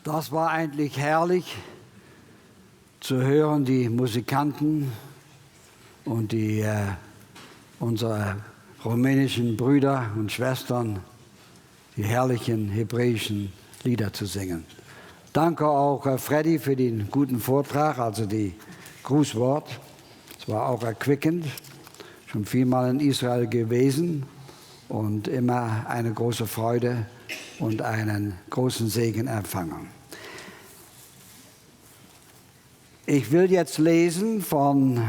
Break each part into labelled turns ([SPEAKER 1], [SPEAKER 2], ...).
[SPEAKER 1] Das war eigentlich herrlich zu hören, die Musikanten und unsere rumänischen Brüder und Schwestern, die herrlichen hebräischen Lieder zu singen. Danke auch Freddy für den guten Vortrag, also die Grußwort. Es war auch erquickend, schon vielmal in Israel gewesen und immer eine große Freude und einen großen Segen empfangen. Ich will jetzt lesen von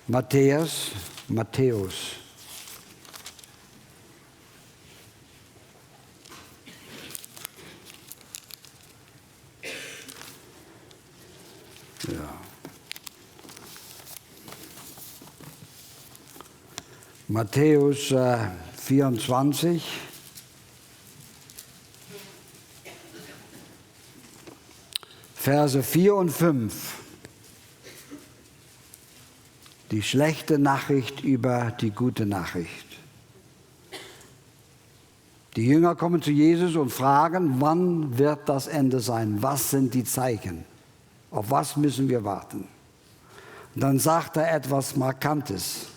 [SPEAKER 1] Matthäus. Ja. Matthäus 24. Verse 4 und 5. Die schlechte Nachricht über die gute Nachricht. Die Jünger kommen zu Jesus und fragen, wann wird das Ende sein? Was sind die Zeichen? Auf was müssen wir warten? Und dann sagt er etwas Markantes.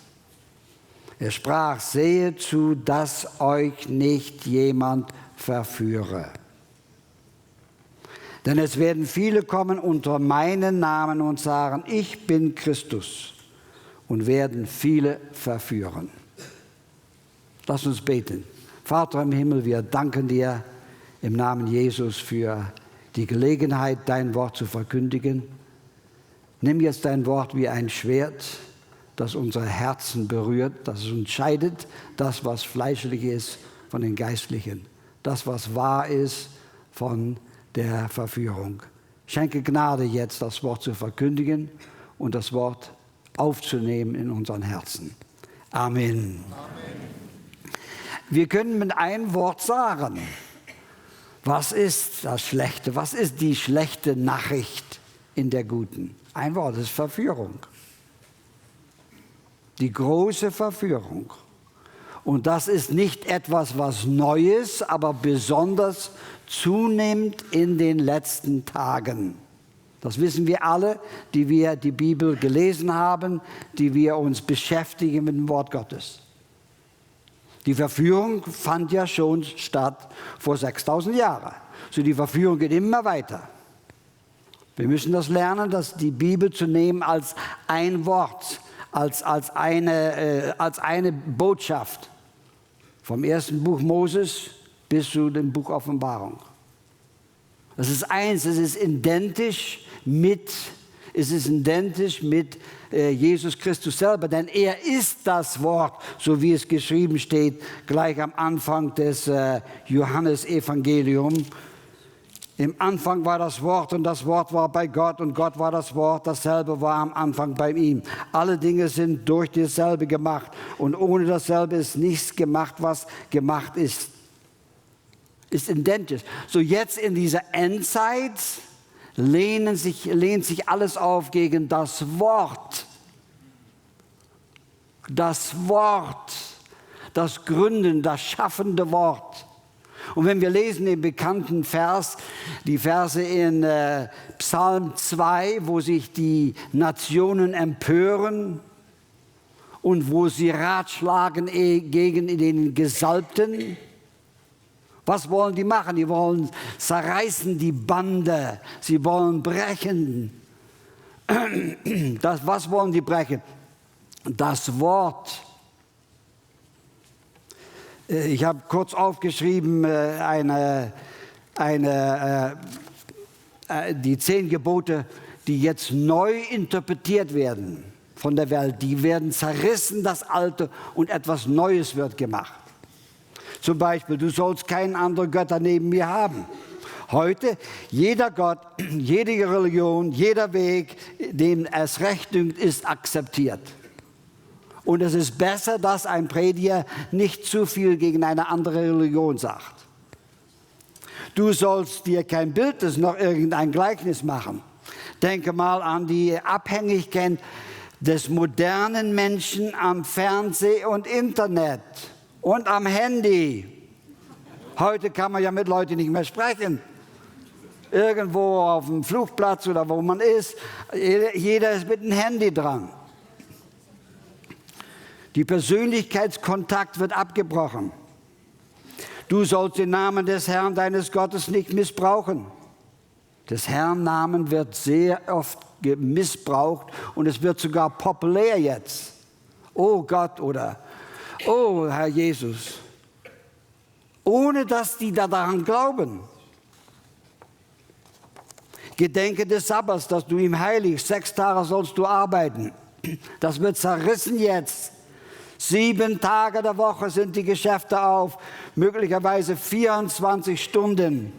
[SPEAKER 1] Er sprach, sehet zu, dass euch nicht jemand verführe. Denn es werden viele kommen unter meinen Namen und sagen, ich bin Christus, und werden viele verführen. Lass uns beten. Vater im Himmel, wir danken dir im Namen Jesus für die Gelegenheit, dein Wort zu verkündigen. Nimm jetzt dein Wort wie ein Schwert, das unsere Herzen berührt, das es entscheidet, das, was fleischlich ist, von den Geistlichen, das, was wahr ist, von der Verführung. Schenke Gnade jetzt, das Wort zu verkündigen und das Wort aufzunehmen in unseren Herzen. Amen. Wir können mit einem Wort sagen, was ist das Schlechte, was ist die schlechte Nachricht in der guten? Ein Wort ist Verführung. Die große Verführung. Und das ist nicht etwas, was Neues, aber besonders zunimmt in den letzten Tagen. Das wissen wir alle, die wir die Bibel gelesen haben, die wir uns beschäftigen mit dem Wort Gottes. Die Verführung fand ja schon statt vor 6000 Jahren. So die Verführung geht immer weiter. Wir müssen das lernen, dass die Bibel zu nehmen als ein Wort, als eine Botschaft. Vom ersten Buch Moses bis zu dem Buch Offenbarung. Es ist eins, es ist identisch mit Jesus Christus selber, denn er ist das Wort, so wie es geschrieben steht, gleich am Anfang des Johannesevangeliums. Im Anfang war das Wort und das Wort war bei Gott und Gott war das Wort, dasselbe war am Anfang bei ihm. Alle Dinge sind durch dasselbe gemacht und ohne dasselbe ist nichts gemacht, was gemacht ist. Ist identisch. So jetzt in dieser Endzeit lehnt sich alles auf gegen das Wort. Das Wort, das Gründen, das schaffende Wort. Und wenn wir lesen den bekannten Vers, die Verse in Psalm 2, wo sich die Nationen empören und wo sie ratschlagen gegen den Gesalbten, was wollen die machen? Die wollen zerreißen die Bande, sie wollen brechen. Was wollen die brechen? Das Wort. Ich habe kurz aufgeschrieben, die 10 Gebote, die jetzt neu interpretiert werden von der Welt. Die werden zerrissen, das Alte, und etwas Neues wird gemacht. Zum Beispiel, du sollst keinen anderen Götter neben mir haben. Heute, jeder Gott, jede Religion, jeder Weg, dem es recht dünkt, ist akzeptiert. Und es ist besser, dass ein Prediger nicht zu viel gegen eine andere Religion sagt. Du sollst dir kein Bildnis noch irgendein Gleichnis machen. Denke mal an die Abhängigkeit des modernen Menschen am Fernseh und Internet und am Handy. Heute kann man ja mit Leuten nicht mehr sprechen. Irgendwo auf dem Flugplatz oder wo man ist, jeder ist mit dem Handy dran. Die Persönlichkeitskontakt wird abgebrochen. Du sollst den Namen des Herrn, deines Gottes, nicht missbrauchen. Des Herrn Namen wird sehr oft missbraucht und es wird sogar populär jetzt. Oh Gott oder oh Herr Jesus. Ohne dass die daran glauben. Gedenke des Sabbats, dass du ihm heiligst. 6 Tage sollst du arbeiten. Das wird zerrissen jetzt. 7 Tage der Woche sind die Geschäfte auf, möglicherweise 24 Stunden.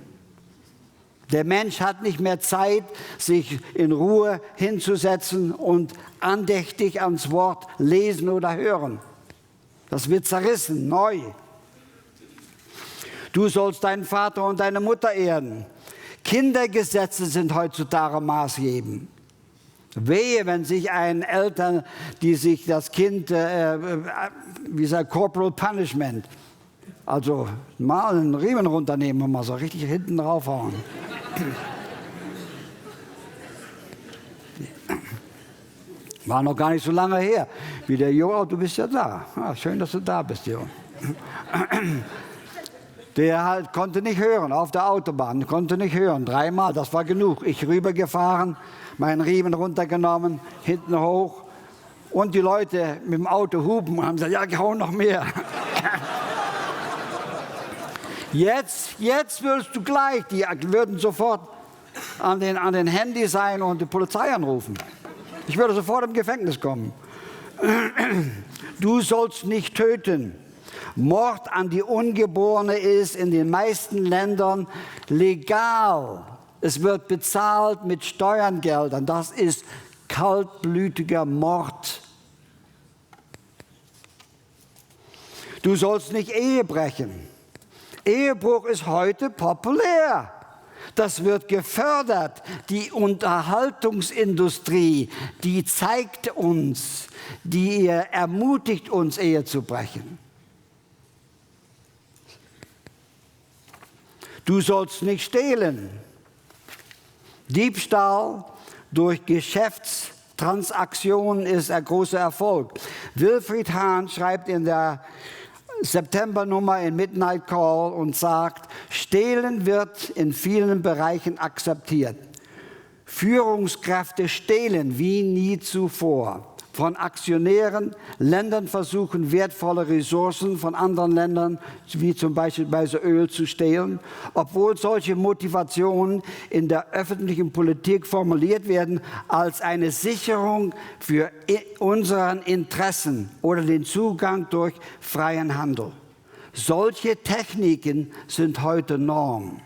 [SPEAKER 1] Der Mensch hat nicht mehr Zeit, sich in Ruhe hinzusetzen und andächtig ans Wort lesen oder hören. Das wird zerrissen, neu. Du sollst deinen Vater und deine Mutter ehren. Kindergesetze sind heutzutage maßgebend. Wehe, wenn sich ein Eltern, die sich das Kind, wie sagt Corporal Punishment, also mal einen Riemen runternehmen und mal so richtig hinten draufhauen. War noch gar nicht so lange her, wie der Jo, du bist ja da. Ah, schön, dass du da bist, Jo. Der halt konnte nicht hören, auf der Autobahn, konnte nicht hören, 3-mal, das war genug. Ich rübergefahren, meinen Riemen runtergenommen, hinten hoch und die Leute mit dem Auto hupen und haben gesagt, ja, hau noch mehr. Jetzt willst du gleich, die würden sofort an den Handy sein und die Polizei anrufen. Ich würde sofort im Gefängnis kommen. Du sollst nicht töten. Mord an die Ungeborene ist in den meisten Ländern legal. Es wird bezahlt mit Steuergeldern. Das ist kaltblütiger Mord. Du sollst nicht Ehe brechen. Ehebruch ist heute populär. Das wird gefördert. Die Unterhaltungsindustrie, die zeigt uns, die ermutigt uns, Ehe zu brechen. Du sollst nicht stehlen. Diebstahl durch Geschäftstransaktionen ist ein großer Erfolg. Wilfried Hahn schreibt in der September-Nummer in Midnight Call und sagt, Stehlen wird in vielen Bereichen akzeptiert. Führungskräfte stehlen wie nie zuvor. Von Aktionären, Ländern versuchen, wertvolle Ressourcen von anderen Ländern, wie zum Beispiel Öl, zu stehlen. Obwohl solche Motivationen in der öffentlichen Politik formuliert werden als eine Sicherung für unseren Interessen oder den Zugang durch freien Handel. Solche Techniken sind heute Norm.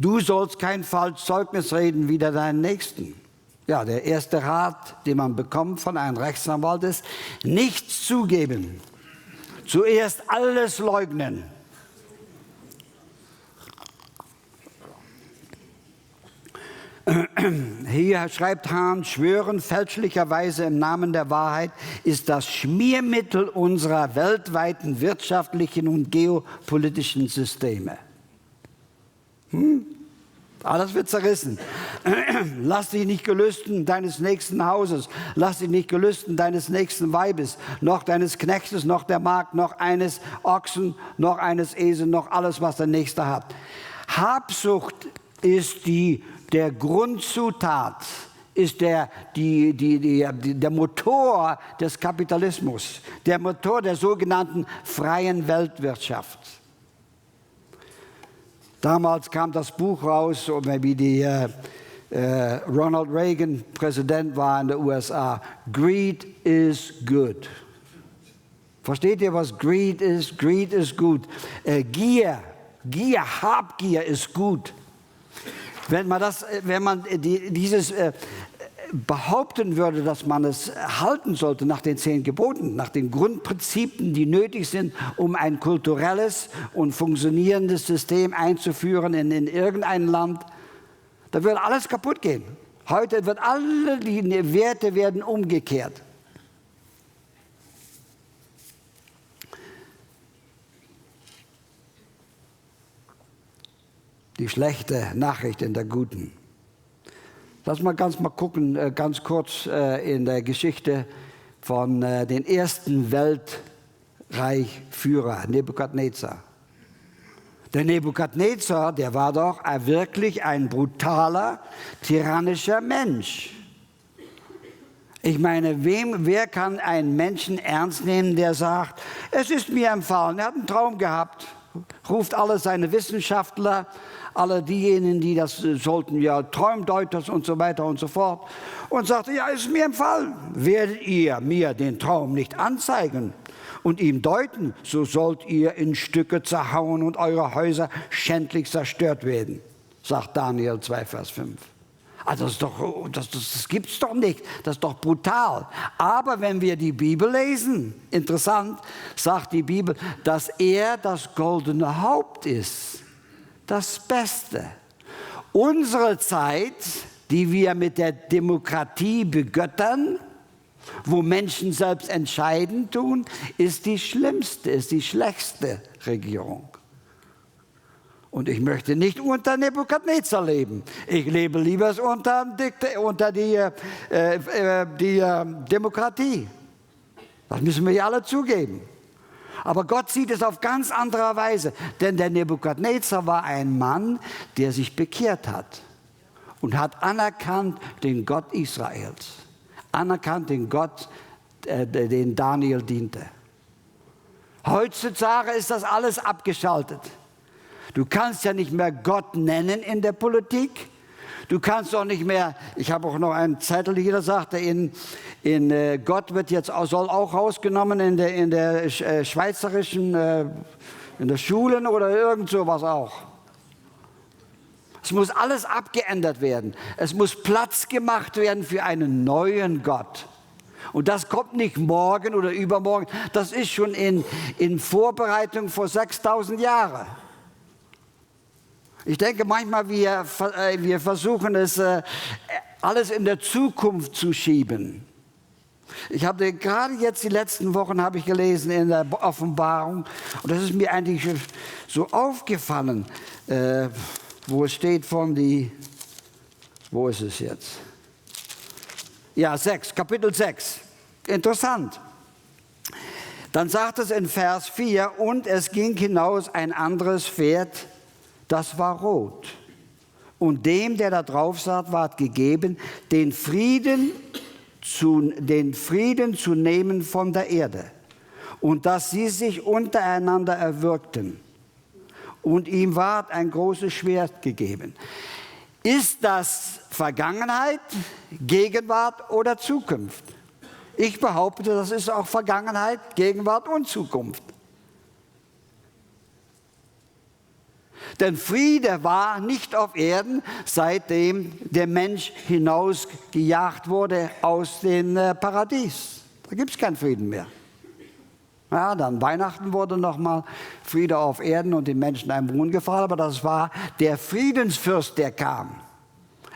[SPEAKER 1] Du sollst kein falsches Zeugnis reden wider deinen Nächsten. Ja, der erste Rat, den man bekommt von einem Rechtsanwalt ist, nichts zugeben. Zuerst alles leugnen. Hier schreibt Hahn, schwören fälschlicherweise im Namen der Wahrheit ist das Schmiermittel unserer weltweiten wirtschaftlichen und geopolitischen Systeme. Alles wird zerrissen. Lass dich nicht gelüsten deines nächsten Hauses, lass dich nicht gelüsten deines nächsten Weibes, noch deines Knechtes, noch der Magd, noch eines Ochsen, noch eines Esels, noch alles, was der Nächste hat. Habsucht ist der Grundzutat, ist der Motor des Kapitalismus, der Motor der sogenannten freien Weltwirtschaft. Damals kam das Buch raus, wie Ronald Reagan Präsident war in den USA. Greed is good. Versteht ihr, was Greed ist? Greed ist gut. Gier, Habgier ist gut. Wenn man dieses behaupten würde, dass man es halten sollte nach den 10 Geboten, nach den Grundprinzipien, die nötig sind, um ein kulturelles und funktionierendes System einzuführen in irgendein Land, da würde alles kaputt gehen. Heute wird alle die Werte werden umgekehrt. Die schlechte Nachricht in der guten. Lass mal mal gucken, ganz kurz in der Geschichte von den ersten Weltreichführer, Nebukadnezar. Der Nebukadnezar, der war doch wirklich ein brutaler, tyrannischer Mensch. Ich meine, wer kann einen Menschen ernst nehmen, der sagt, es ist mir empfohlen, er hat einen Traum gehabt, ruft alle seine Wissenschaftler, alle diejenigen, die das sollten, ja, Traumdeuters und so weiter und so fort, und sagte, ja, es ist mir empfohlen, werdet ihr mir den Traum nicht anzeigen und ihm deuten, so sollt ihr in Stücke zerhauen und eure Häuser schändlich zerstört werden, sagt Daniel 2, Vers 5. Also das gibt es doch nicht, das ist doch brutal. Aber wenn wir die Bibel lesen, interessant, sagt die Bibel, dass er das goldene Haupt ist, das Beste. Unsere Zeit, die wir mit der Demokratie begöttern, wo Menschen selbst entscheiden tun, ist die schlimmste, ist die schlechteste Regierung. Und ich möchte nicht unter Nebukadnezar leben. Ich lebe lieber unter die Demokratie. Das müssen wir ja alle zugeben. Aber Gott sieht es auf ganz andere Weise. Denn der Nebukadnezar war ein Mann, der sich bekehrt hat. Und hat anerkannt den Gott Israels. Anerkannt den Gott, den Daniel diente. Heutzutage ist das alles abgeschaltet. Du kannst ja nicht mehr Gott nennen in der Politik. Du kannst auch nicht mehr, ich habe auch noch einen Zettel hier, der sagte, Gott wird jetzt, soll auch rausgenommen in der schweizerischen, in der Schulen oder irgend sowas auch. Es muss alles abgeändert werden. Es muss Platz gemacht werden für einen neuen Gott. Und das kommt nicht morgen oder übermorgen, das ist schon in Vorbereitung vor 6000 Jahren. Ich denke manchmal, wir versuchen es, alles in der Zukunft zu schieben. Ich habe gerade jetzt die letzten Wochen habe ich gelesen in der Offenbarung, und das ist mir eigentlich so aufgefallen, wo es steht wo ist es jetzt? Ja, Kapitel 6. Interessant. Dann sagt es in Vers 4, und es ging hinaus ein anderes Pferd, das war rot. Und dem, der da drauf saß, ward gegeben, den Frieden zu nehmen von der Erde. Und dass sie sich untereinander erwürgten. Und ihm ward ein großes Schwert gegeben. Ist das Vergangenheit, Gegenwart oder Zukunft? Ich behaupte, das ist auch Vergangenheit, Gegenwart und Zukunft. Denn Friede war nicht auf Erden, seitdem der Mensch hinausgejagt wurde aus dem Paradies. Da gibt es keinen Frieden mehr. Ja, dann Weihnachten wurde nochmal Friede auf Erden und den Menschen ein Brunnen gefallen, aber das war der Friedensfürst, der kam.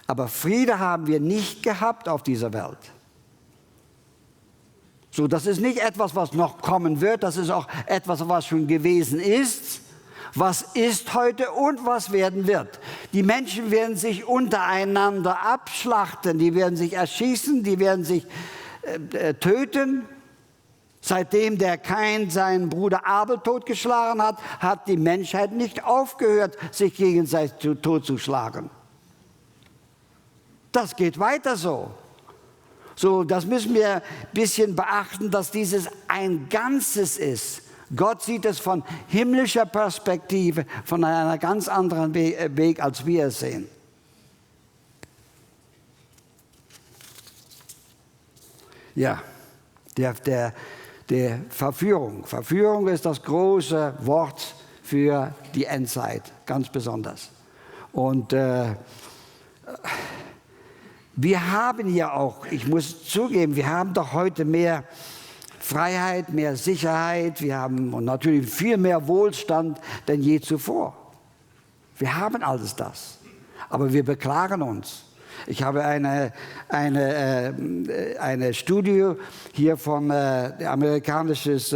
[SPEAKER 1] Aber Friede haben wir nicht gehabt auf dieser Welt. So, das ist nicht etwas, was noch kommen wird, das ist auch etwas, was schon gewesen ist. Was ist heute und was werden wird. Die Menschen werden sich untereinander abschlachten, die werden sich erschießen, die werden sich töten. Seitdem der Kain seinen Bruder Abel totgeschlagen hat, hat die Menschheit nicht aufgehört, sich gegenseitig totzuschlagen. Das geht weiter so. So, das müssen wir ein bisschen beachten, dass dieses ein Ganzes ist. Gott sieht es von himmlischer Perspektive, von einer ganz anderen Weg, als wir es sehen. Ja, der Verführung. Verführung ist das große Wort für die Endzeit, ganz besonders. Und wir haben ja auch, ich muss zugeben, wir haben doch heute mehr Freiheit, mehr Sicherheit, wir haben natürlich viel mehr Wohlstand denn je zuvor. Wir haben alles das, aber wir beklagen uns. Ich habe eine Studie hier von amerikanisches,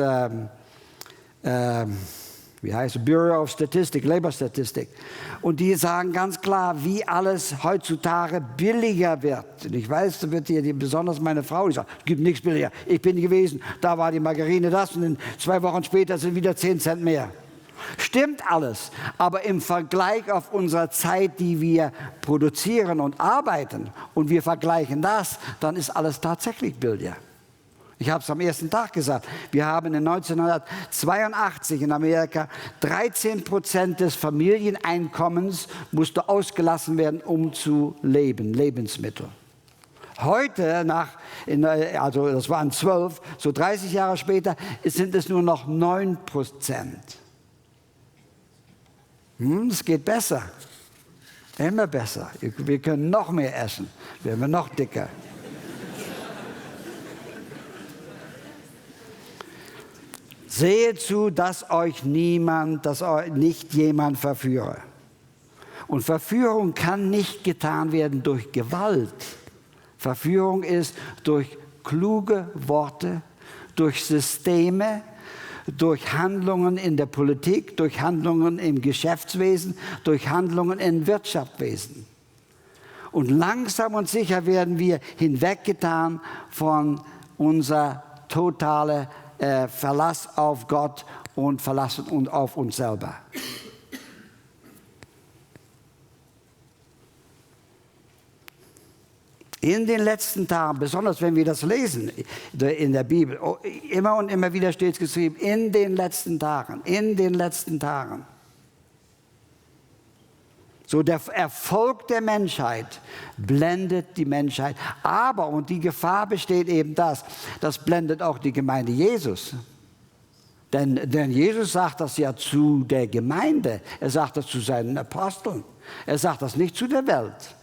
[SPEAKER 1] wie wie heißt es, Bureau of Statistics, Labour-Statistik. Und die sagen ganz klar, wie alles heutzutage billiger wird. Und ich weiß, da wird hier besonders meine Frau, die sagt, es gibt nichts billiger. Ich bin gewesen, da war die Margarine das und dann 2 Wochen später sind wieder 10 Cent mehr. Stimmt alles, aber im Vergleich auf unsere Zeit, die wir produzieren und arbeiten, und wir vergleichen das, dann ist alles tatsächlich billiger. Ich habe es am ersten Tag gesagt, wir haben in 1982 in Amerika 13% des Familieneinkommens musste ausgelassen werden, um zu leben, Lebensmittel. Heute, also das waren 12, so 30 Jahre später, sind es nur noch 9%. Es geht besser, immer besser. Wir können noch mehr essen, werden wir noch dicker. Seht zu, dass euch nicht jemand verführe. Und Verführung kann nicht getan werden durch Gewalt. Verführung ist durch kluge Worte, durch Systeme, durch Handlungen in der Politik, durch Handlungen im Geschäftswesen, durch Handlungen im Wirtschaftswesen. Und langsam und sicher werden wir hinweggetan von unser totaler Verlass auf Gott und Verlass auf uns selber. In den letzten Tagen, besonders wenn wir das lesen in der Bibel, immer und immer wieder steht es geschrieben, in den letzten Tagen, in den letzten Tagen. So der Erfolg der Menschheit blendet die Menschheit. Aber, und die Gefahr besteht eben das blendet auch die Gemeinde Jesus. Denn Jesus sagt das ja zu der Gemeinde. Er sagt das zu seinen Aposteln. Er sagt das nicht zu der Welt.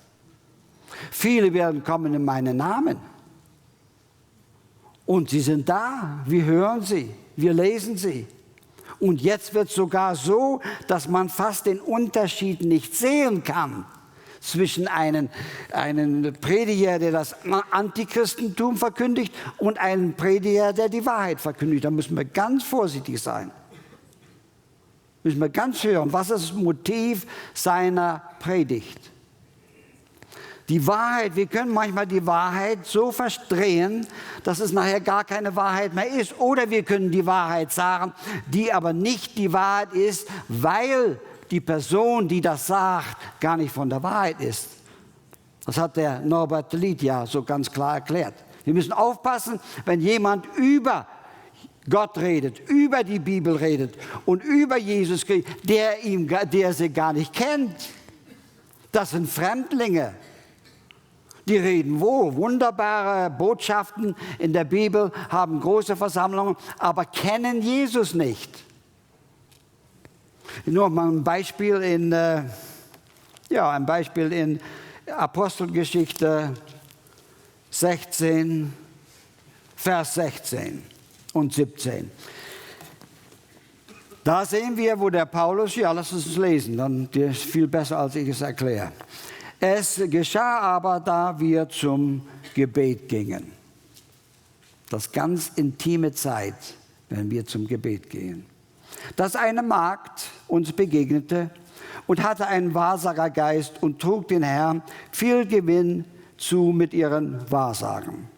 [SPEAKER 1] Viele werden kommen in meinen Namen. Und sie sind da. Wir hören sie. Wir lesen sie. Und jetzt wird es sogar so, dass man fast den Unterschied nicht sehen kann zwischen einem Prediger, der das Antichristentum verkündigt, und einem Prediger, der die Wahrheit verkündigt. Da müssen wir ganz vorsichtig sein. Müssen wir ganz hören, was ist das Motiv seiner Predigt? Die Wahrheit, wir können manchmal die Wahrheit so verdrehen, dass es nachher gar keine Wahrheit mehr ist. Oder wir können die Wahrheit sagen, die aber nicht die Wahrheit ist, weil die Person, die das sagt, gar nicht von der Wahrheit ist. Das hat der Norbert Lied ja so ganz klar erklärt. Wir müssen aufpassen, wenn jemand über Gott redet, über die Bibel redet und über Jesus redet, der sie gar nicht kennt. Das sind Fremdlinge. Die reden wunderbare Botschaften in der Bibel, haben große Versammlungen, aber kennen Jesus nicht. Nur mal ein Beispiel in Apostelgeschichte 16, Vers 16 und 17. Da sehen wir, wo der Paulus, lass uns es lesen, dann ist es viel besser, als ich es erkläre. Es geschah aber, da wir zum Gebet gingen. Das ganz intime Zeit, wenn wir zum Gebet gehen. Dass eine Magd uns begegnete und hatte einen Wahrsagergeist und trug den Herrn viel Gewinn zu mit ihren Wahrsagen.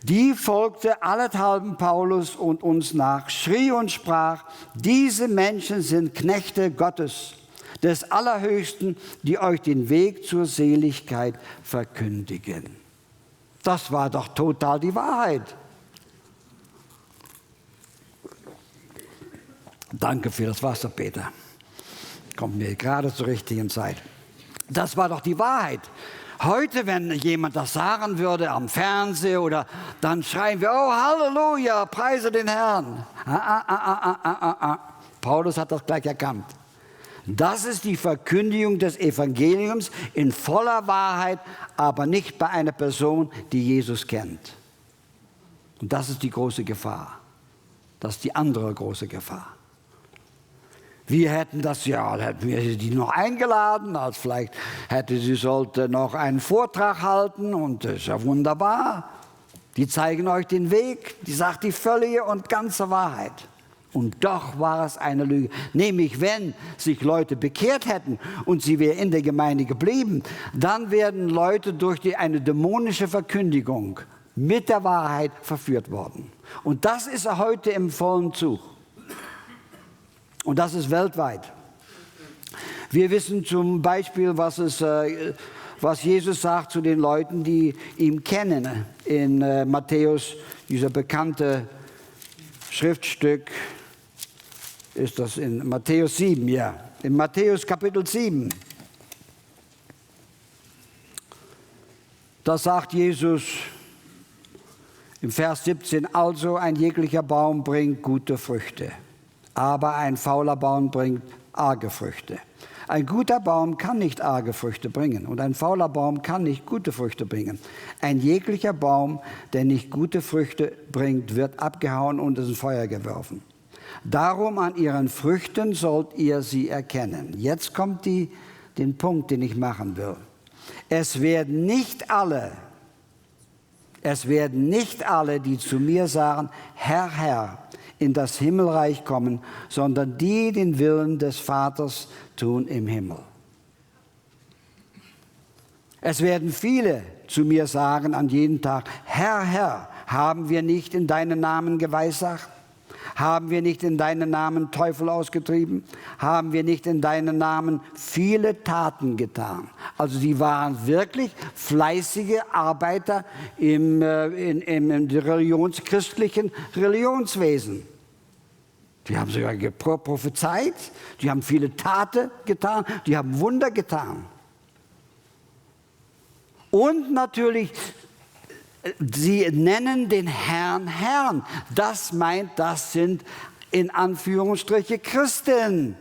[SPEAKER 1] Die folgte allenthalben Paulus und uns nach, schrie und sprach, diese Menschen sind Knechte Gottes, des Allerhöchsten, die euch den Weg zur Seligkeit verkündigen. Das war doch total die Wahrheit. Danke für das Wasser, Peter. Kommt mir gerade zur richtigen Zeit. Das war doch die Wahrheit. Heute, wenn jemand das sagen würde am Fernsehen oder dann schreien wir, oh Halleluja, preise den Herrn. Paulus hat das gleich erkannt. Das ist die Verkündigung des Evangeliums in voller Wahrheit, aber nicht bei einer Person, die Jesus kennt. Und das ist die große Gefahr. Das ist die andere große Gefahr. Wir hätten hätten wir die noch eingeladen, als vielleicht sollte noch einen Vortrag halten und das ist ja wunderbar. Die zeigen euch den Weg, die sagt die völlige und ganze Wahrheit. Und doch war es eine Lüge. Nämlich, wenn sich Leute bekehrt hätten und sie wären in der Gemeinde geblieben, dann werden Leute durch eine dämonische Verkündigung mit der Wahrheit verführt worden. Und das ist heute im vollen Zug. Und das ist weltweit. Wir wissen zum Beispiel, was Jesus sagt zu den Leuten, die ihn kennen. In Matthäus, dieser bekannte Schriftstück, ist das in Matthäus 7, ja. In Matthäus Kapitel 7. Da sagt Jesus im Vers 17, also ein jeglicher Baum bringt gute Früchte, aber ein fauler Baum bringt arge Früchte. Ein guter Baum kann nicht arge Früchte bringen und ein fauler Baum kann nicht gute Früchte bringen. Ein jeglicher Baum, der nicht gute Früchte bringt, wird abgehauen und ins Feuer geworfen. Darum an ihren Früchten sollt ihr sie erkennen. Jetzt kommt den Punkt, den ich machen will. Es werden nicht alle, die zu mir sagen, Herr, Herr, in das Himmelreich kommen, sondern die den Willen des Vaters tun im Himmel. Es werden viele zu mir sagen an jedem Tag, Herr, Herr, haben wir nicht in deinem Namen geweissagt? Haben wir nicht in deinem Namen Teufel ausgetrieben? Haben wir nicht in deinem Namen viele Taten getan? Also sie waren wirklich fleißige Arbeiter im christlichen Religionswesen. Die haben sogar prophezeit, die haben viele Taten getan, die haben Wunder getan. Und natürlich, sie nennen den Herrn Herrn. Das meint, das sind in Anführungsstriche Christen.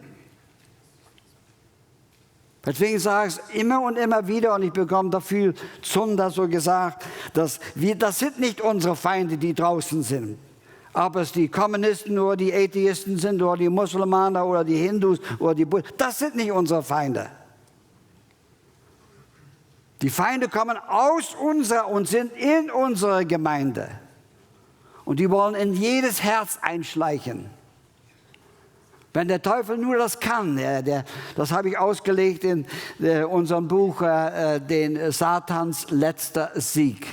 [SPEAKER 1] Deswegen sage ich es immer und immer wieder und ich bekomme dafür Zunder so gesagt, das sind nicht unsere Feinde, die draußen sind. Ob es die Kommunisten oder die Atheisten sind oder die Musulmaner oder die Hindus oder die Buddhisten, das sind nicht unsere Feinde. Die Feinde kommen aus unserer und sind in unserer Gemeinde. Und die wollen in jedes Herz einschleichen. Wenn der Teufel nur das kann, das habe ich ausgelegt in unserem Buch, den Satans letzter Sieg.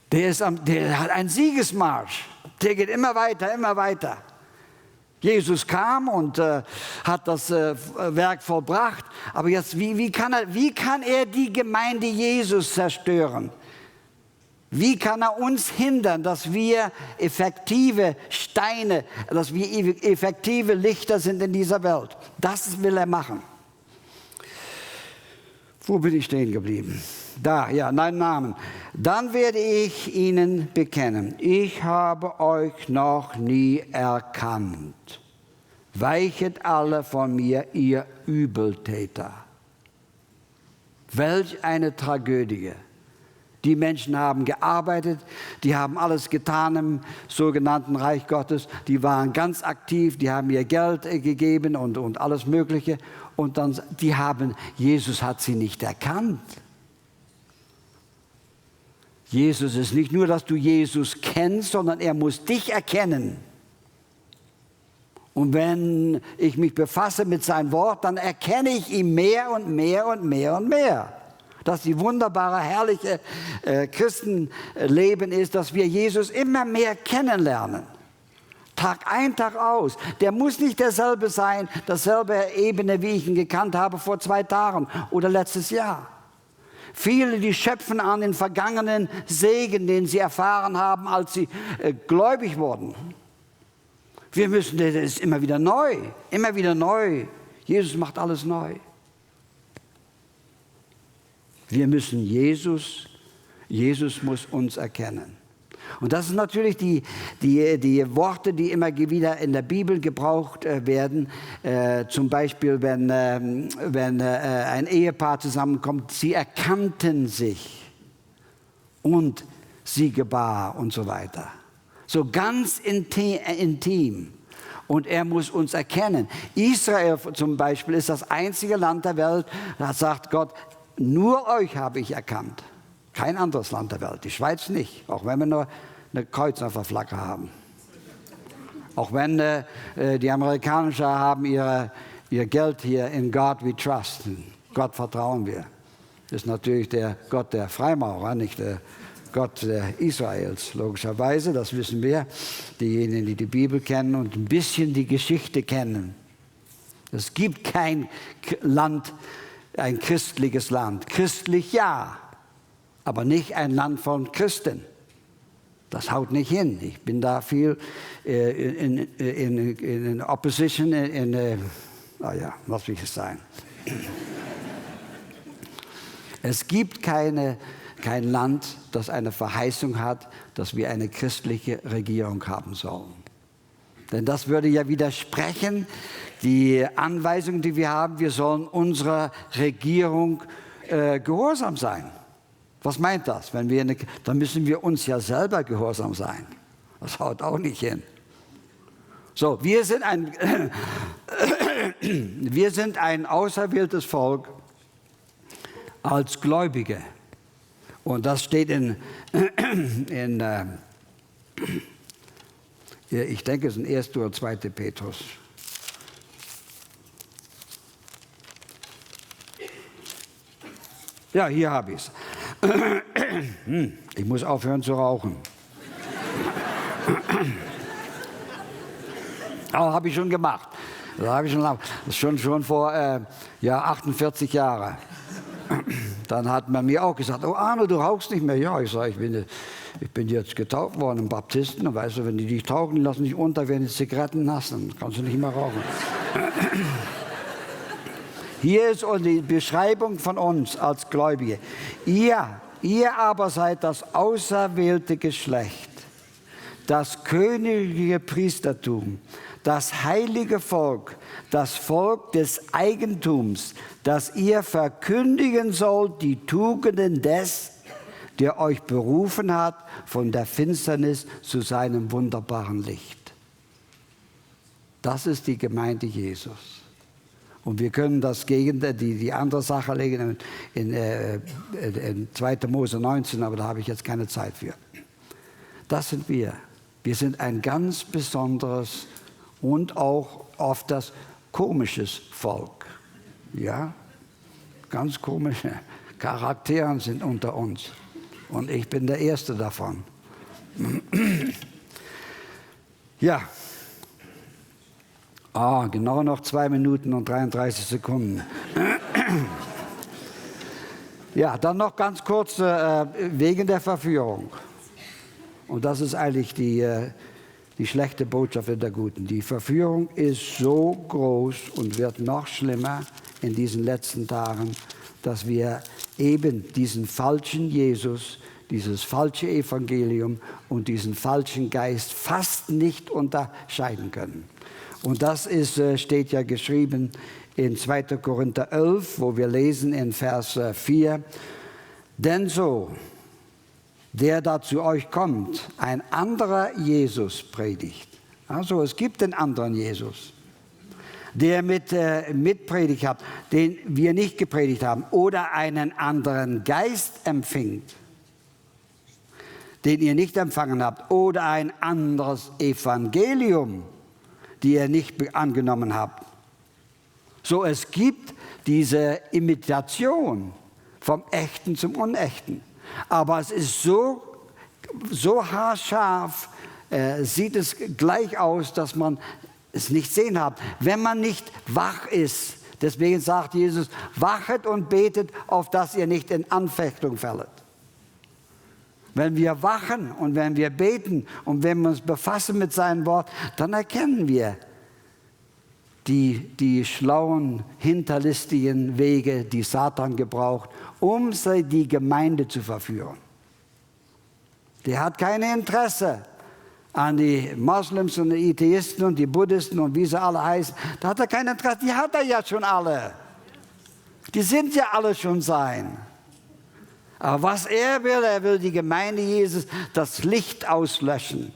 [SPEAKER 1] Der hat einen Siegesmarsch. Der geht immer weiter, immer weiter. Jesus kam und hat das Werk vollbracht. Aber jetzt, wie kann er die Gemeinde Jesus zerstören? Wie kann er uns hindern, dass wir effektive Steine, dass wir effektive Lichter sind in dieser Welt? Das will er machen. Wo bin ich stehen geblieben? Da, ja, nein, Namen. Dann werde ich ihnen bekennen, ich habe euch noch nie erkannt. Weichet alle von mir, ihr Übeltäter. Welch eine Tragödie. Die Menschen haben gearbeitet, die haben alles getan im sogenannten Reich Gottes, die waren ganz aktiv, die haben ihr Geld gegeben und alles Mögliche. Und dann, Jesus hat sie nicht erkannt. Jesus ist nicht nur, dass du Jesus kennst, sondern er muss dich erkennen. Und wenn ich mich befasse mit seinem Wort, dann erkenne ich ihn mehr und mehr und mehr und mehr. Dass die wunderbare, herrliche Christenleben ist, dass wir Jesus immer mehr kennenlernen. Tag ein, Tag aus. Der muss nicht derselbe sein, dasselbe Ebene, wie ich ihn gekannt habe vor 2 Tagen oder letztes Jahr. Viele, die schöpfen an den vergangenen Segen, den sie erfahren haben, als sie gläubig wurden. Wir müssen, das ist immer wieder neu, immer wieder neu. Jesus macht alles neu. Wir müssen Jesus muss uns erkennen. Und das sind natürlich die Worte, die immer wieder in der Bibel gebraucht werden. Zum Beispiel, wenn ein Ehepaar zusammenkommt, sie erkannten sich und sie gebar und so weiter. So ganz intim. Und er muss uns erkennen. Israel zum Beispiel ist das einzige Land der Welt, da sagt Gott, nur euch habe ich erkannt. Kein anderes Land der Welt, die Schweiz nicht, auch wenn wir nur eine Kreuz auf der Flagge haben. Auch wenn die Amerikaner haben ihr Geld hier in God we trust. Gott vertrauen wir. Das ist natürlich der Gott der Freimaurer, nicht der Gott Israels, logischerweise. Das wissen wir, diejenigen, die die Bibel kennen und ein bisschen die Geschichte kennen. Es gibt kein Land, ein christliches Land. Christlich ja, aber nicht ein Land von Christen. Das haut nicht hin. Ich bin da viel in Opposition, was will ich sagen? Es gibt kein Land, das eine Verheißung hat, dass wir eine christliche Regierung haben sollen. Denn das würde ja widersprechen, die Anweisung, die wir haben, wir sollen unserer Regierung gehorsam sein. Was meint das? Dann müssen wir uns ja selber gehorsam sein. Das haut auch nicht hin. So, wir sind ein auserwähltes Volk als Gläubige. Und das steht ich denke, es ist in 1. oder 2. Petrus. Ja, hier habe ich es. Ich muss aufhören zu rauchen. Aber habe ich schon gemacht. Das ist schon vor 48 Jahren. Dann hat man mir auch gesagt, oh Arno, du rauchst nicht mehr. Ja, ich sage, ich bin jetzt getauft worden im Baptisten. Und weißt du, wenn die dich tauchen, die lassen dich unter, werden die Zigaretten nass, dann kannst du nicht mehr rauchen. Hier ist die Beschreibung von uns als Gläubige. Ihr aber seid das auserwählte Geschlecht, das königliche Priestertum, das heilige Volk, das Volk des Eigentums, das ihr verkündigen sollt, die Tugenden des, der euch berufen hat, von der Finsternis zu seinem wunderbaren Licht. Das ist die Gemeinde Jesus. Und wir können das die andere Sache legen in 2. Mose 19, aber da habe ich jetzt keine Zeit für. Das sind wir. Wir sind ein ganz besonderes und auch oft das komisches Volk. Ja, ganz komische Charaktere sind unter uns. Und ich bin der Erste davon. Ja. Genau noch 2 Minuten und 33 Sekunden. Ja, dann noch ganz kurz wegen der Verführung. Und das ist eigentlich die schlechte Botschaft in der guten. Die Verführung ist so groß und wird noch schlimmer in diesen letzten Tagen, dass wir eben diesen falschen Jesus, dieses falsche Evangelium und diesen falschen Geist fast nicht unterscheiden können. Und das steht ja geschrieben in 2. Korinther 11, wo wir lesen in Vers 4. Denn so, der da zu euch kommt, ein anderer Jesus predigt. Also es gibt einen anderen Jesus, der mitpredigt hat, den wir nicht gepredigt haben, oder einen anderen Geist empfängt, den ihr nicht empfangen habt, oder ein anderes Evangelium, die ihr nicht angenommen habt. So, es gibt diese Imitation vom Echten zum Unechten. Aber es ist so haarscharf, sieht es gleich aus, dass man es nicht sehen hat, wenn man nicht wach ist. Deswegen sagt Jesus, wachet und betet, auf dass ihr nicht in Anfechtung fällt. Wenn wir wachen und wenn wir beten und wenn wir uns befassen mit seinem Wort, dann erkennen wir die schlauen, hinterlistigen Wege, die Satan gebraucht, um die Gemeinde zu verführen. Der hat kein Interesse an die Moslems und die Atheisten und die Buddhisten und wie sie alle heißen. Da hat er kein Interesse, die hat er ja schon alle. Die sind ja alle schon sein. Aber was er will die Gemeinde Jesus, das Licht auslöschen.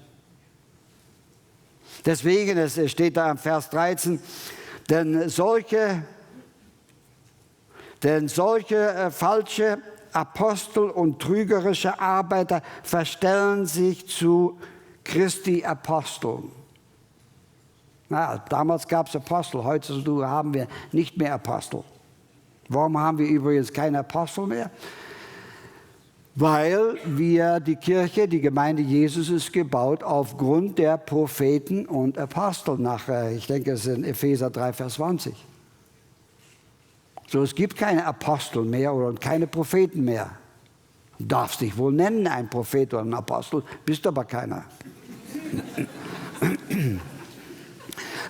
[SPEAKER 1] Deswegen, es steht da im Vers 13, denn solche falsche Apostel und trügerische Arbeiter verstellen sich zu Christi Aposteln. Na, damals gab es Apostel, heutzutage haben wir nicht mehr Apostel. Warum haben wir übrigens keine Apostel mehr? Weil die Kirche, die Gemeinde Jesus ist gebaut aufgrund der Propheten und Apostel ich denke, es ist in Epheser 3, Vers 20. So, es gibt keine Apostel mehr oder keine Propheten mehr. Du darfst dich wohl nennen, ein Prophet oder ein Apostel, bist aber keiner.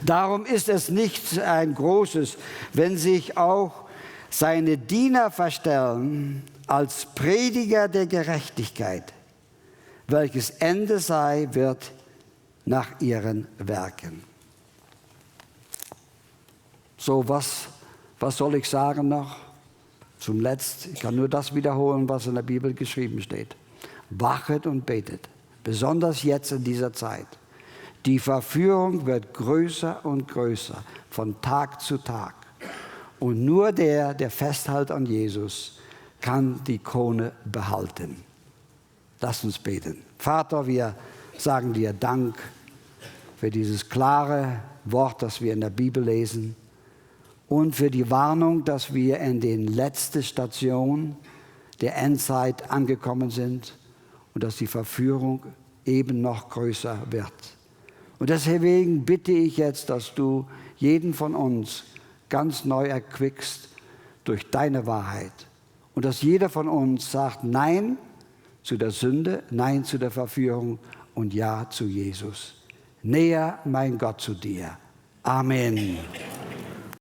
[SPEAKER 1] Darum ist es nicht ein großes, wenn sich auch seine Diener verstellen als Prediger der Gerechtigkeit, welches Ende sei, wird nach ihren Werken. So, was soll ich sagen noch? Zum Letzten, ich kann nur das wiederholen, was in der Bibel geschrieben steht. Wachet und betet, besonders jetzt in dieser Zeit. Die Verführung wird größer und größer, von Tag zu Tag. Und nur der festhält an Jesus, kann die Krone behalten. Lass uns beten. Vater, wir sagen dir Dank für dieses klare Wort, das wir in der Bibel lesen und für die Warnung, dass wir in den letzten Stationen der Endzeit angekommen sind und dass die Verführung eben noch größer wird. Und deswegen bitte ich jetzt, dass du jeden von uns ganz neu erquickst durch deine Wahrheit. Und dass jeder von uns sagt Nein zu der Sünde, Nein zu der Verführung und Ja zu Jesus. Näher, mein Gott, zu dir. Amen.